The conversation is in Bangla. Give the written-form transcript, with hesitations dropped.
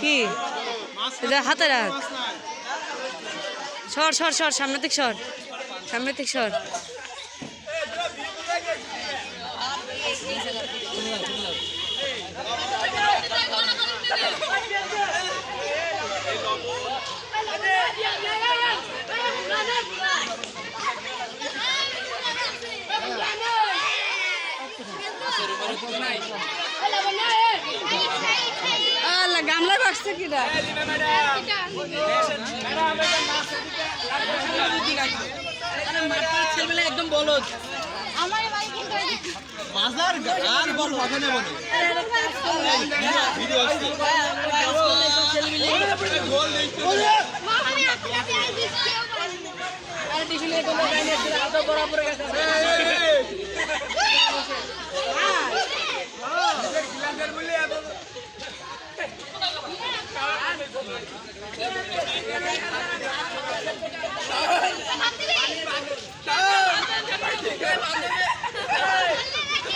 কি হাতে রাখ, সর সর সর, সামনে থেকে সর, সামনে থেকে সর। গামলা বাসছে কিনা একদম বলদ বরাবর